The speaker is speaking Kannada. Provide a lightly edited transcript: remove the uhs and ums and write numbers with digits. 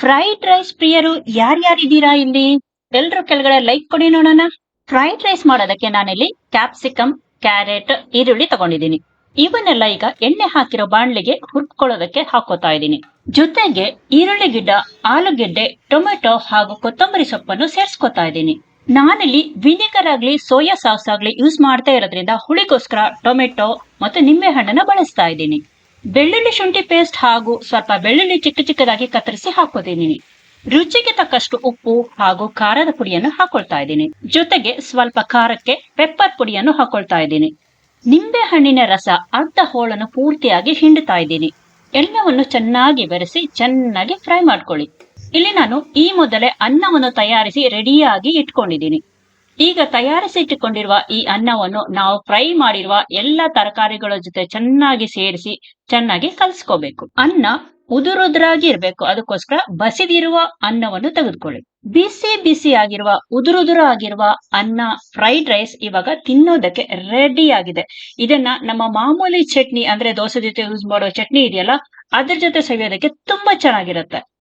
ಫ್ರೈಡ್ ರೈಸ್ ಪ್ರಿಯರು ಯಾರ್ಯಾರಿದ್ದೀರಾ ಇಲ್ಲಿ? ಎಲ್ರು ಕೆಳಗಡೆ ಲೈಕ್ ಕೊಡಿ ನೋಡೋಣ. ಫ್ರೈಡ್ ರೈಸ್ ಮಾಡೋದಕ್ಕೆ ನಾನಿಲ್ಲಿ ಕ್ಯಾಪ್ಸಿಕಮ್, ಕ್ಯಾರೆಟ್, ಈರುಳ್ಳಿ ತಗೊಂಡಿದ್ದೀನಿ. ಇವನ್ನೆಲ್ಲ ಈಗ ಎಣ್ಣೆ ಹಾಕಿರೋ ಬಾಣ್ಲಿಗೆ ಹುರ್ಕೊಳ್ಳೋದಕ್ಕೆ ಹಾಕೋತಾ ಇದ್ದೀನಿ. ಜೊತೆಗೆ ಈರುಳ್ಳಿ ಗಿಡ್ಡ, ಆಲೂಗೆಡ್ಡೆ, ಟೊಮೆಟೊ ಹಾಗೂ ಕೊತ್ತಂಬರಿ ಸೊಪ್ಪನ್ನು ಸೇರ್ಸ್ಕೊತಾ ಇದ್ದೀನಿ. ನಾನಿಲ್ಲಿ ವಿನೆಗರ್ ಆಗ್ಲಿ ಸೋಯಾ ಸಾಸ್ ಆಗ್ಲಿ ಯೂಸ್ ಮಾಡ್ತಾ ಇರೋದ್ರಿಂದ ಹುಳಿಗೋಸ್ಕರ ಟೊಮೆಟೊ ಮತ್ತು ನಿಂಬೆ ಹಣ್ಣನ್ನ ಬಳಸ್ತಾ ಇದ್ದೀನಿ. ಬೆಳ್ಳುಳ್ಳಿ ಶುಂಠಿ ಪೇಸ್ಟ್ ಹಾಗೂ ಸ್ವಲ್ಪ ಬೆಳ್ಳುಳ್ಳಿ ಚಿಕ್ಕ ಚಿಕ್ಕದಾಗಿ ಕತ್ತರಿಸಿ ಹಾಕೋತೀನಿ. ರುಚಿಗೆ ತಕ್ಕಷ್ಟು ಉಪ್ಪು ಹಾಗೂ ಖಾರದ ಪುಡಿಯನ್ನು ಹಾಕೊಳ್ತಾ ಇದ್ದೀನಿ. ಜೊತೆಗೆ ಸ್ವಲ್ಪ ಖಾರಕ್ಕೆ ಪೆಪ್ಪರ್ ಪುಡಿಯನ್ನು ಹಾಕೊಳ್ತಾ ಇದ್ದೀನಿ. ನಿಂಬೆ ಹಣ್ಣಿನ ರಸ ಅರ್ಧ ಹೋಳನ್ನು ಪೂರ್ತಿಯಾಗಿ ಹಿಂಡ್ತಾ ಇದ್ದೀನಿ. ಎಲ್ಲವನ್ನು ಚೆನ್ನಾಗಿ ಬೆರೆಸಿ ಚೆನ್ನಾಗಿ ಫ್ರೈ ಮಾಡ್ಕೊಳ್ಳಿ. ಇಲ್ಲಿ ನಾನು ಈ ಮೊದಲೇ ಅನ್ನವನ್ನು ತಯಾರಿಸಿ ರೆಡಿಯಾಗಿ ಇಟ್ಕೊಂಡಿದ್ದೀನಿ. ಈಗ ತಯಾರಿಸಿ ಇಟ್ಟುಕೊಂಡಿರುವ ಈ ಅನ್ನವನ್ನು ನಾವು ಫ್ರೈ ಮಾಡಿರುವ ಎಲ್ಲ ತರಕಾರಿಗಳ ಜೊತೆ ಚೆನ್ನಾಗಿ ಸೇರಿಸಿ ಚೆನ್ನಾಗಿ ಕಲ್ಸ್ಕೋಬೇಕು. ಅನ್ನ ಉದುರುದುರಾಗಿ ಇರ್ಬೇಕು, ಅದಕ್ಕೋಸ್ಕರ ಬಸಿದಿರುವ ಅನ್ನವನ್ನು ತೆಗೆದುಕೊಳ್ಳಿ. ಬಿಸಿ ಬಿಸಿ ಆಗಿರುವ ಉದುರುದುರ ಆಗಿರುವ ಅನ್ನ ಫ್ರೈಡ್ ರೈಸ್ ಇವಾಗ ತಿನ್ನೋದಕ್ಕೆ ರೆಡಿ ಆಗಿದೆ. ಇದನ್ನ ನಮ್ಮ ಮಾಮೂಲಿ ಚಟ್ನಿ ಅಂದ್ರೆ ದೋಸೆ ಜೊತೆ ಯೂಸ್ ಮಾಡೋ ಚಟ್ನಿ ಇದೆಯಲ್ಲ, ಅದ್ರ ಜೊತೆ ಸವಿಯೋದಕ್ಕೆ ತುಂಬಾ ಚೆನ್ನಾಗಿರುತ್ತೆ.